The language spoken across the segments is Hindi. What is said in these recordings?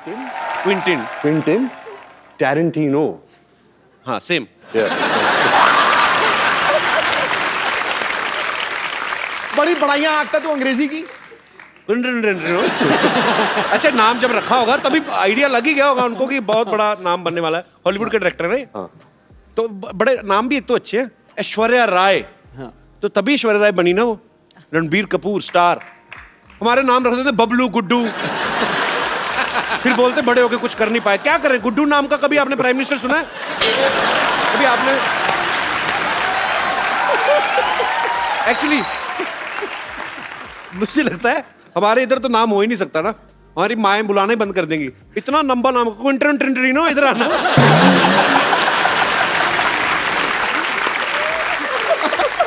Quentin Tarantino. हाँ सेम। बड़ी बढ़िया आंखता तू अंग्रेजी की। अच्छा नाम जब रखा होगा तभी आइडिया लग ही गया होगा उनको कि बहुत बड़ा नाम बनने वाला है। हॉलीवुड के डायरेक्टर है हाँ। तो बड़े नाम भी एक तो अच्छे हैं। ऐश्वर्या राय, तो तभी ऐश्वर्या राय बनी ना वो। रणबीर कपूर स्टार। हमारे नाम रख देते बबलू, गुड्डू। फिर बोलते बड़े होके कुछ कर नहीं पाए। क्या करें, गुड्डू नाम का कभी आपने प्राइम मिनिस्टर सुना है? कभी आपने? एक्चुअली मुझे लगता है हमारे इधर तो नाम हो ही नहीं सकता ना। हमारी माएं बुलाना ही बंद कर देंगी। इतना लंबा नाम, क्विंटिनो, इधर आना।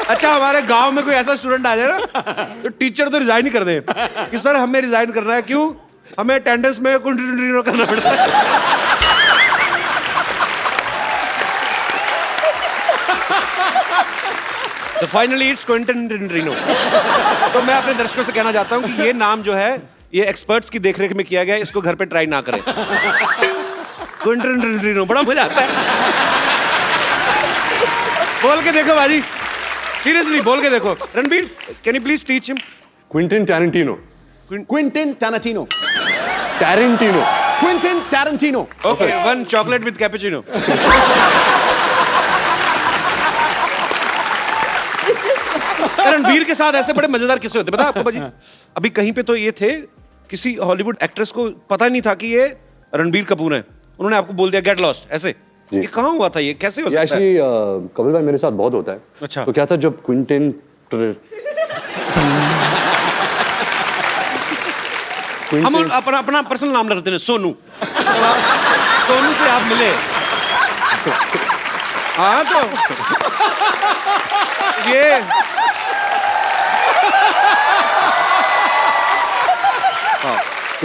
अच्छा हमारे गांव में कोई ऐसा स्टूडेंट आ जाए ना तो टीचर तो रिजाइन ही कर दे कि सर हमें रिजाइन करना है। क्यों? हमें अटेंडेंस में क्विंटिनो करना पड़ता है। तो फाइनली इट्स क्विंटिनो। तो मैं अपने दर्शकों से कहना चाहता हूं कि ये नाम जो है ये एक्सपर्ट्स की देखरेख में किया गया है। इसको घर पे ट्राई ना करें। क्विंटिनो बड़ा मजा आता है। बोल के देखो बाजी, सीरियसली बोल के देखो। Ranbir can you please teach him? Quentin Tarantino. Quentin Tarantino. Tarantino. Quentin Tarantino. Okay, one chocolate with cappuccino. Ranbir के साथ ऐसे बड़े मजेदार किस्से होते पता है आपको बाजी? अभी कहीं पे तो ये थे, किसी हॉलीवुड एक्ट्रेस को पता ही नहीं था कि ये रणबीर कपूर है। उन्होंने आपको बोल दिया गेट लॉस्ट ऐसे। ये कहाँ हुआ था? ये कैसे हो सकता है? एक्चुअली कपिल भाई मेरे साथ बहुत होता है। अच्छा। तो क्या था जब क्विंटिन हम अपना अपना पर्सनल नाम रखते हैं सोनू। सोनू से आप मिले। हाँ तो ये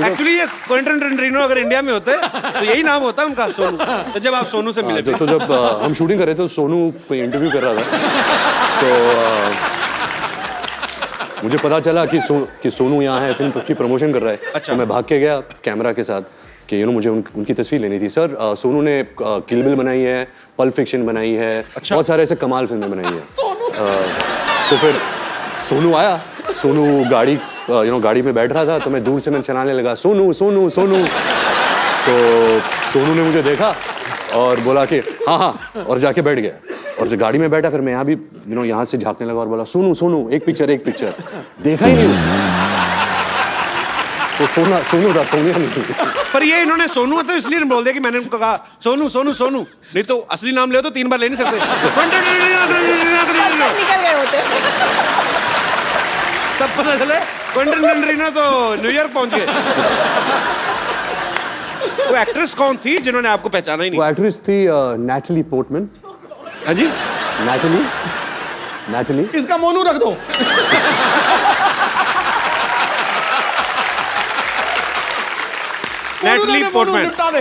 एक्चुअली ये क्विंटिनो अगर इंडिया में होते तो यही नाम होता उनका, सोनू। तो जब आप सोनू से मिले तो जब हम शूटिंग कर रहे थे तो सोनू कोई इंटरव्यू कर रहा था तो मुझे पता चला कि सोनू यहाँ है, फिल्म की प्रमोशन कर रहा है। अच्छा। तो मैं भाग के गया कैमरा के साथ कि मुझे उनकी तस्वीर लेनी थी। सर सोनू ने किल बिल बनाई है, पल्प फिक्शन बनाई है। अच्छा। बहुत सारे ऐसे कमाल फिल्में बनाई है। तो फिर सोनू आया, सोनू गाड़ी में बैठ रहा था तो मैं दूर से मैं चलाने लगा सोनू सोनू सोनू। तो सोनू ने मुझे देखा और बोला कि हाँ हाँ, और जाके बैठ गया। और जब गाड़ी में बैठा फिर मैं यहाँ भी यहाँ से झांकने लगा और बोला सोनू सोनू एक पिक्चर। देखा ही नहीं उसने। तो सोनू था, सोनिया नहीं। पर ये इन्होंने सोनू तो इसलिए बोल दिया कि मैंने उनको कहा सोनू सोनू सोनू, नहीं तो असली नाम ले तो 3 बार ले नहीं सकते। निकल गए होते। तब पता चले क्विंटिनो तो न्यूयॉर्क पहुंच गए। वो एक्ट्रेस कौन थी जिन्होंने आपको पहचाना ही नहीं? वो एक्ट्रेस थी नैटली पोर्टमैन। हाँ जी, नैटली। इसका मोनू रख दो। Natalie Portman. निपटा दे।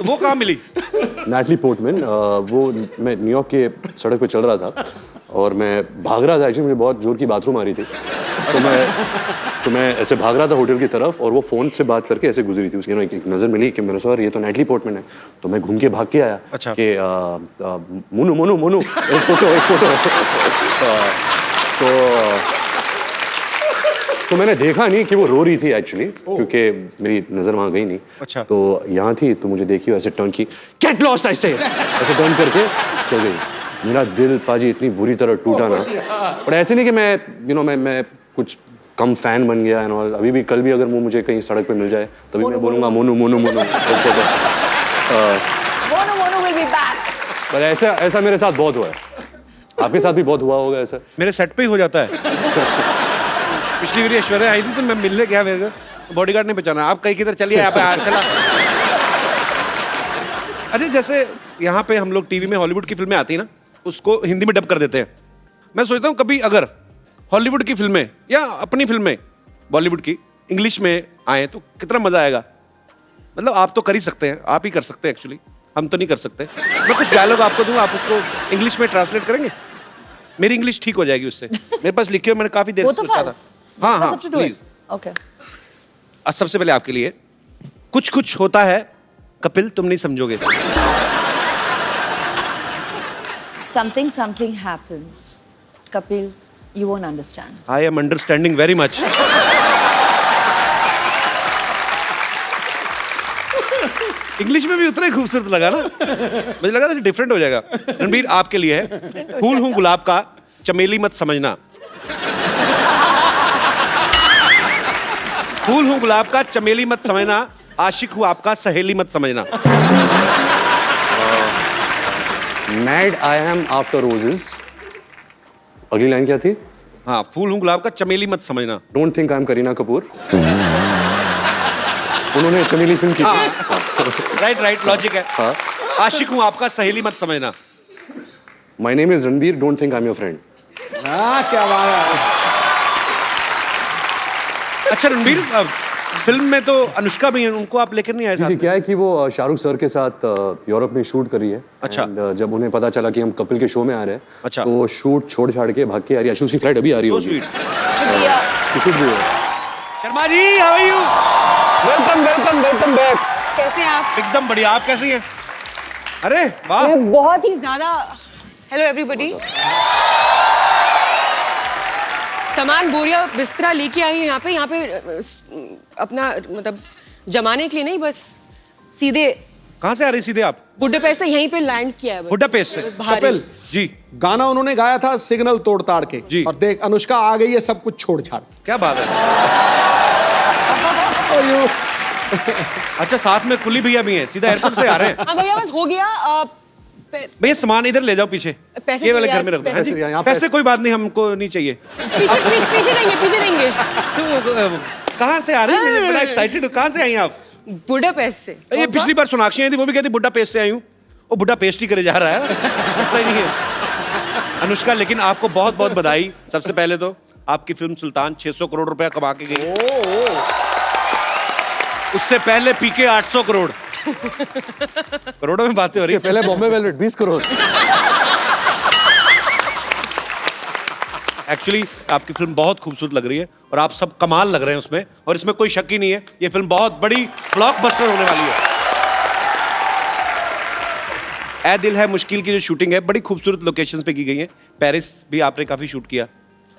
वो कहाँ मिली? Natalie Portman. वो मैं न्यूयॉर्क के सड़क पे चल रहा था और मैं भाग रहा था। एक्चुअली मुझे बहुत जोर की बाथरूम आ रही थी तो मैं ऐसे भाग रहा था होटल की तरफ और वो फोन से बात करके ऐसे गुजरी थी। उसकी एक नजर मिली कि मेरे सर ये तो नैटली पोर्टमैन है। तो मैं घूम के भाग के आया। अच्छा। कि मोनू मोनू मोनू एक फोटो। तो मैंने देखा नहीं कि वो रो रही थी एक्चुअली, क्योंकि मेरी नजर वहां गई नहीं। अच्छा। तो यहाँ थी तो मुझे देखी ऐसे टर्न की, गेट लॉस्ट ऐसे टर्न करके चल गई। मेरा दिल पाजी इतनी बुरी तरह टूटा ना। और ऐसे नहीं कि मैं कुछ कम फैन बन गया एंड ऑल। अभी भी कल भी अगर वो मुझे कहीं सड़क पे मिल जाए तभी मैं बोलूँगा Monu Monu Monu. Monu will be back. पर ऐसा मेरे साथ बहुत हुआ है। आपके साथ भी बहुत हुआ होगा ऐसा? मेरे सेट पे ही हो जाता है। पिछली बार ऐश्वर्या आई थी तो मैं मिलने गया, मेरे को बॉडीगार्ड ने पहचाना। आप कहीं किधर चलिए, यहाँ पे चला। अरे जैसे यहाँ पे हम लोग टीवी में हॉलीवुड की फिल्में आती है ना, उसको हिंदी में डब कर देते हैं। मैं सोचता हूँ कभी अगर हॉलीवुड की फिल्में या अपनी फिल्में बॉलीवुड की इंग्लिश में आए तो कितना मजा आएगा। मतलब आप तो कर ही सकते हैं, आप ही कर सकते हैं एक्चुअली, हम तो नहीं कर सकते। मैं कुछ डायलॉग आपको दूंगा, आप उसको इंग्लिश में ट्रांसलेट करेंगे। मेरी इंग्लिश ठीक हो जाएगी उससे। मेरे पास लिखे हुए, मैंने काफी देर से सोचा था। हाँ प्लीज। ओके। सबसे पहले आपके लिए कुछ कुछ होता है कपिल, तुम नहीं समझोगे। Something happens. Kapil, you won't understand. I am understanding very much. English में भी उतना ही खूबसूरत लगा ना, मुझे लगा था डिफरेंट हो जाएगा। रणबीर आपके लिए है, फूल हूं गुलाब का, चमेली मत समझना। फूल हूं गुलाब का, चमेली मत समझना, आशिक हूं आपका, सहेली मत समझना। Mad I am after roses. अगली लाइन क्या थी? हाँ, फूल हूं गुलाब का, चमेली मत समझना। Don't think I am Kareena Kapoor. उन्होंने चमेली फिल्म की थी। राइट, लॉजिक है। हाँ। आशिक हूं आपका, सहेली मत समझना। My name is Ranbir, don't think I am your friend. हाँ क्या बात है। अच्छा रणबीर, फिल्म में तो अनुष्का भी है, उनको आप लेकर नहीं आए साथ जी, में? क्या है कि वो शाहरुख सर के साथ यूरोप में शूट कर रही है। अच्छा। And, जब उन्हें पता चला कि हम कपिल के शो में आ रहे हैं, अच्छा। तो वो शूट छोड़ छाड़ के भाग के आ रही है। उसकी फ्लाइट अभी आ रही So होगी। sweet। शुक्रिया। शूट भी है। Sharma ji, how are you? Welcome back. कैसे हैं आप? एकदम बढ़िया, आप कैसी हैं? अरे वाह, मैं बहुत ही ज्यादा। Hello everybody. सामान बोरिया बिस्तरा लेके आई हूँ यहाँ पे अपना मतलब जमाने के लिए नहीं, बस सीधे कहाँ से आ रही सीधे आप? बुडापेस्ट से यहीं पे लैंड किया है बस। बुडापेस्ट से? बस बाहर ही। कपिल, जी, गाना उन्होंने गाया था सिग्नल तोड़ ताड़ के। जी। और देख अनुष्का आ गई है सब कुछ छोड़ छाड़। क्या बात है। अच्छा, साथ में कुली भैया भी हैं, सीधा एयरपोर्ट से आ रहे हैं। हाँ भैया, बस हो गया। भैया सामान इधर ले जाओ पीछे, पैसे ये वाले भैया, घर में रख दो। पैसे- यहाँ पैसे कोई बात नहीं, हमको नहीं चाहिए। पीछे देंगे। तो कहाँ से आ रही हैं? मैं बड़ा एक्साइटेड हूँ। कहाँ से आई हैं आप? बुडापेस्ट से। ये पिछली बार सोनाक्षी आई थी, वो भी कहती बुड्ढा पेस्ट से आई हूँ। वो बुड्ढा पेस्ट ही करे जा रहा है, पता ही नहीं है। अनुष्का, लेकिन आपको बहुत बहुत बधाई। सबसे पहले तो आपकी फिल्म सुल्तान 600 करोड़ रुपया कमा के गई। उससे पहले पीके 800 करोड़। करोड़ों में बातें हो रही है। पहले बॉम्बे वेलवेट 20 करोड़। एक्चुअली आपकी फिल्म बहुत खूबसूरत लग रही है और आप सब कमाल लग रहे हैं उसमें, और इसमें कोई शक ही नहीं है, ये फिल्म बहुत बड़ी ब्लॉकबस्टर होने वाली है। ऐ दिल है मुश्किल की जो शूटिंग है बड़ी खूबसूरत लोकेशंस पे की गई है। पेरिस भी आपने काफी शूट किया।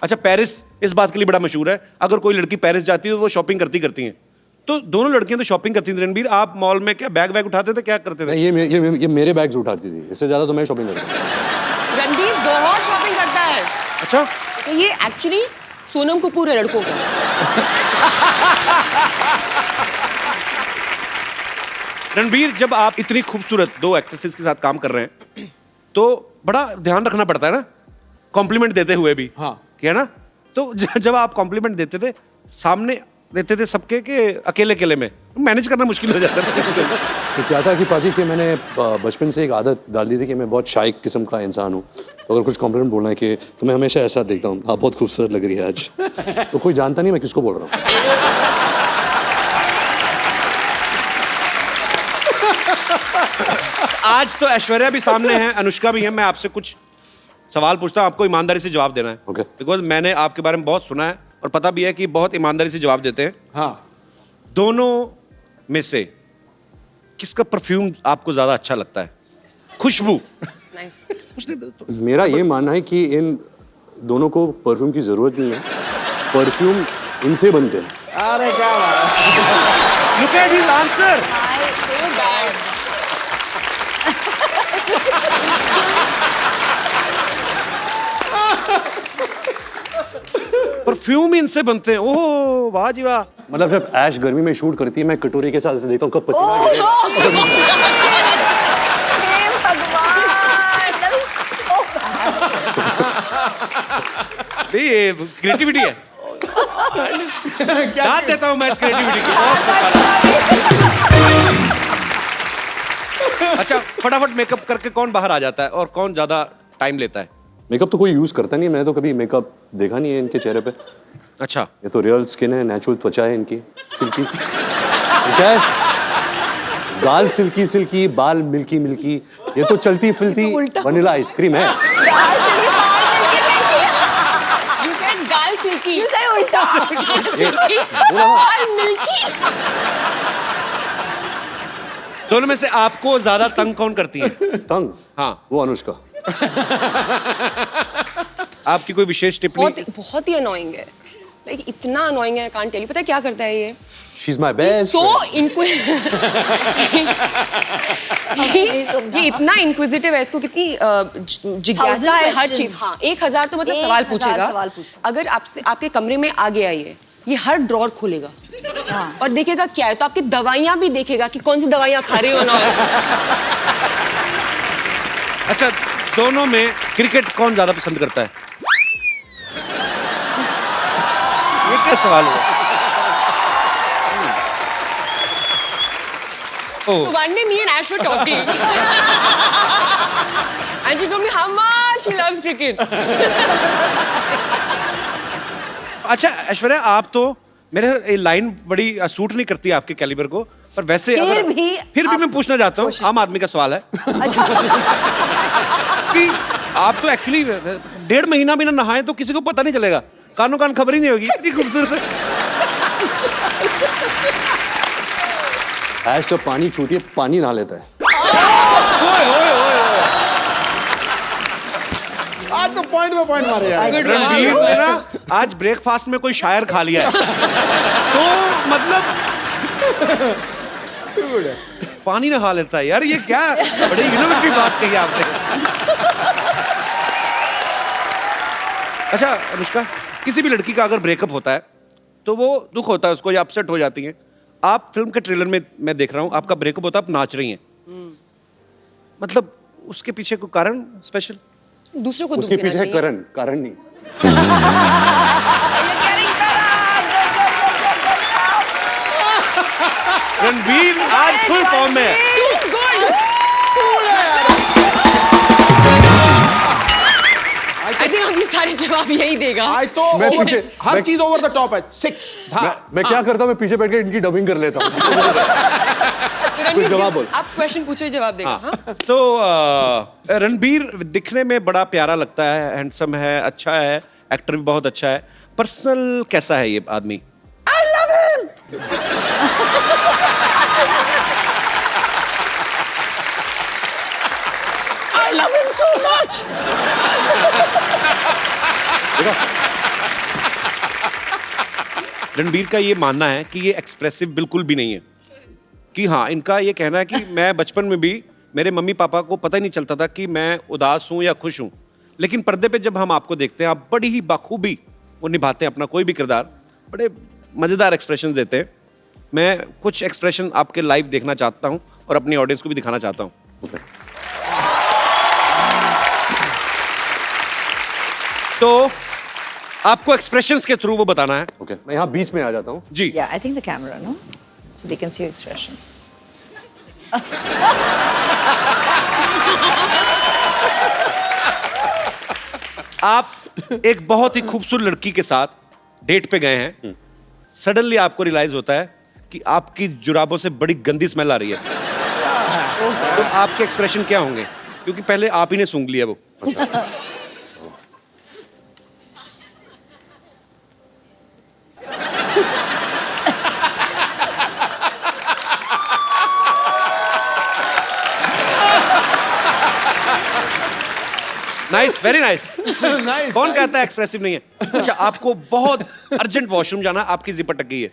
अच्छा, पेरिस इस बात के लिए बड़ा मशहूर है, अगर कोई लड़की पेरिस जाती है तो वो शॉपिंग करती हैं। तो दोनों लड़कियां तो शॉपिंग करती थी। रणबीर, आप मॉल में क्या बैग उठाते थे, क्या करते थे? ये मेरे बैग्स उठाती थी, इससे ज्यादा तो मैं शॉपिंग करता हूँ। रणबीर बहुत शॉपिंग करता है। अच्छा, तो ये एक्चुअली सोनम कपूर है लड़कों का। रणबीर, जब आप इतनी खूबसूरत दो एक्ट्रेसेस के साथ काम कर रहे हैं तो बड़ा ध्यान रखना पड़ता है ना, कॉम्प्लीमेंट देते हुए भी। हाँ। क्या ना, तो जब आप कॉम्प्लीमेंट देते थे, सामने देते थे सबके के अकेले में, मैनेज करना मुश्किल हो जाता था। तो क्या था कि पाजी कि मैंने बचपन से एक आदत डाल दी थी कि मैं बहुत शाय किस्म का इंसान हूँ। तो अगर कुछ कॉम्प्लीमेंट बोलना है कि तो मैं हमेशा ऐसा देखता हूँ, आप बहुत खूबसूरत लग रही है आज। तो कोई जानता नहीं मैं किसको बोल रहा हूँ। आज तो ऐश्वर्या भी सामने है, अनुष्का भी है। मैं आपसे कुछ सवाल पूछता हूँ, आपको ईमानदारी से जवाब देना है। Okay. बिकॉज मैंने आपके बारे में बहुत सुना है और पता भी है कि बहुत ईमानदारी से जवाब देते हैं। हाँ। दोनों में से किसका परफ्यूम आपको ज्यादा अच्छा लगता है? खुशबू। मेरा ये मानना है कि इन दोनों को परफ्यूम की जरूरत नहीं है, परफ्यूम इनसे बनते हैं। अरे क्या बात है। Look at his answer. So bad. Perfume इनसे बनते हैं। ओह वाह जी वाह। मतलब जब ऐश गर्मी में शूट करती है, मैं कटोरे के साथ ऐसे देखता हूँ कब पसीना Oh, गिरेगा। no. हे भगवान, that is so bad. ये क्रिएटिविटी है। दाद देता हूँ मैं इस क्रिएटिविटी की। अच्छा, फटाफट मेकअप करके कौन बाहर आ जाता है और कौन ज्यादा टाइम लेता है? मेकअप तो कोई यूज करता नहीं है, मैंने तो कभी मेकअप देखा नहीं है इनके चेहरे पे। अच्छा, ये तो रियल स्किन है, नेचुरल त्वचा है इनकी, सिल्की। क्या है? गाल सिल्की सिल्की, बाल मिल्की मिल्की, ये तो चलती फिरती वनीला आइसक्रीम है। गाल चली बाल मिलके You said गाल सिल्की। You said उल्टा. गाल सिल्की, बाल मिल्की। दोनों में से आपको ज्यादा तंग कौन करती है? तंग? हाँ। वो अनुष्का। आपकी कोई विशेष टिप्पणी? बहुत ही अनोइंग है, लाइक इतना अनोइंग है, कांट टेल यू। पता है क्या करता है ये? She's my best so friend. ये इतना इंक्विजिटिव है, इसको कितनी जिज्ञासा है हर चीज। हाँ, 1000 तो मतलब सवाल 1000 पूछेगा। सवाल पूछता। अगर आपसे आपके कमरे में आ गया ये हर ड्रॉर खोलेगा और देखेगा क्या है, तो आपकी दवाइयां भी देखेगा कि कौन सी दवाइयां खा रही हो ना। अच्छा, दोनों में क्रिकेट कौन ज्यादा पसंद करता है? ये क्या सवाल हुआ? So one day me and Ash were talking and she told me how much she loves cricket. अच्छा ऐश्वर्या, आप तो मेरे ये लाइन बड़ी सूट नहीं करती आपके कैलिबर को, पर वैसे फिर भी मैं पूछना चाहता हूँ, आम आदमी का सवाल है। अच्छा। कि आप तो एक्चुअली 1.5 महीना भी ना नहाए तो किसी को पता नहीं चलेगा, कानों कान खबर ही नहीं होगी, इतनी खूबसूरत है। ऐश जब पानी छूती है, पानी नहा लेता है। आज तो पॉइंट पे पॉइंट मारे यार। रणबीर ने ना आज ब्रेकफास्ट में कोई शायर खा लिया है। तो मतलब पानी नहा लेता है यार, ये क्या बड़ी इनोवेटिव बात कही आपने। अच्छा अनुष्का, किसी भी लड़की का अगर ब्रेकअप होता है तो वो दुख होता है उसको, या अपसेट हो जाती है। आप फिल्म के ट्रेलर में मैं देख रहा हूँ आपका ब्रेकअप होता है, आप नाच रही हैं, मतलब उसके पीछे कोई कारण स्पेशल? दूसरों को उसके दुख देना पीछे चाहिए। कारण नहीं। रणबीर आज फुल फॉर्म में है। I think अभी सारे जवाब यही देगा। आज तो मैं पीछे- हर मैं- चीज ओवर द टॉप है। 6 मैं क्या करता हूँ, मैं पीछे बैठ के इनकी डबिंग कर लेता हूँ। कुछ जवाब बोल। आप क्वेश्चन पूछो, जवाब देगा। हाँ? तो रणबीर दिखने में बड़ा प्यारा लगता है, हैंडसम है, अच्छा है, एक्टर भी बहुत अच्छा है। पर्सनल कैसा है ये आदमी? I love him so much. Ranbir का ये मानना है कि ये एक्सप्रेसिव बिल्कुल भी नहीं है, कि हाँ, इनका ये कहना है कि मैं बचपन में भी मेरे मम्मी पापा को पता ही नहीं चलता था कि मैं उदास हूं या खुश हूं, लेकिन पर्दे पे जब हम आपको देखते हैं आप बड़ी ही बाखूबी वो निभाते हैं अपना कोई भी किरदार, बड़े मजेदार एक्सप्रेशन देते हैं। मैं कुछ एक्सप्रेशन आपके लाइव देखना चाहता हूं और अपनी ऑडियंस को भी दिखाना चाहता हूं। तो आपको एक्सप्रेशंस के थ्रू वो बताना है। ओके, मैं यहाँ बीच में आ जाता हूँ। जी। Yeah, I think the camera, no? So they can see your expressions. आप एक बहुत ही खूबसूरत लड़की के साथ डेट पे गए हैं, सडनली आपको रियलाइज होता है कि आपकी जुराबों से बड़ी गंदी स्मेल आ रही है, तो आपके एक्सप्रेशन क्या होंगे? क्योंकि पहले आप ही ने सूंघ लिया वो। Nice, very nice. Nice, कौन nice. कहता है एक्सप्रेसिव नहीं है? अच्छा, आपको बहुत अर्जेंट वॉशरूम जाना, आपकी जिप अटक गई है,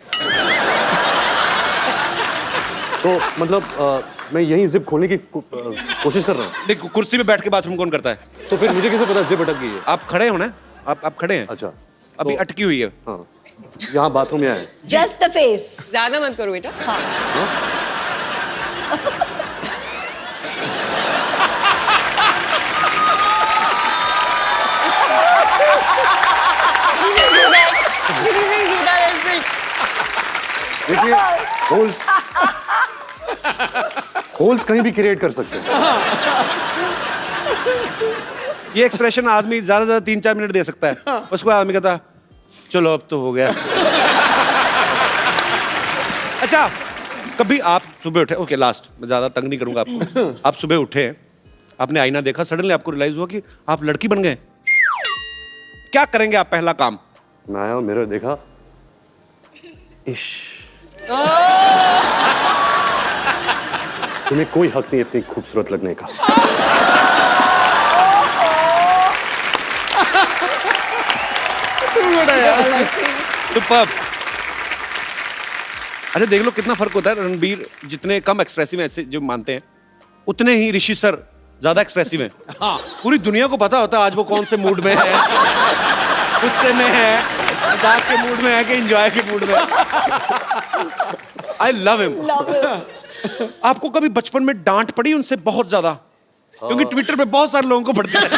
तो मतलब मैं यही जिप खोलने की कोशिश कर रहा हूँ। देखो कुर्सी पे बैठ के बाथरूम कौन करता है? तो फिर मुझे कैसे पता जिप अटक गई है? आप खड़े हो ना, आप खड़े हैं, अच्छा, अभी तो- अटकी हुई है। हाँ, यहाँ बाथरूम यहाँ है। Just the face. ज्यादा मत करो बेटा। देखिए, होल्स कहीं भी क्रिएट कर सकते हैं। ये एक्सप्रेशन आदमी ज्यादा से ज्यादा 3-4 मिनट दे सकता है, उसको आदमी कहता चलो अब तो हो गया। अच्छा, कभी आप सुबह उठे, ओके लास्ट, मैं ज्यादा तंग नहीं करूंगा आपको। आप सुबह उठे, आपने आईना देखा, सडनली आपको रियलाइज हुआ कि आप लड़की बन गए, क्या करेंगे आप पहला काम? मैं आया, मिरर देखा, इश। तुम्हें कोई हक नहीं इतनी खूबसूरत लगने का। सुपर्ब। अच्छा देख लो कितना फर्क होता है। रणबीर जितने कम एक्सप्रेसिव ऐसे जो मानते हैं, उतने ही ऋषि सर ज्यादा एक्सप्रेसिव हैं। हाँ, पूरी दुनिया को पता होता है आज वो कौन से मूड में है, गुस्से में है, मजाक के मूड में है कि एंजॉय के मूड में। I love him. आपको कभी बचपन में डांट पड़ी उनसे बहुत ज्यादा? क्योंकि ट्विटर पे बहुत सारे लोगों को पड़ती है।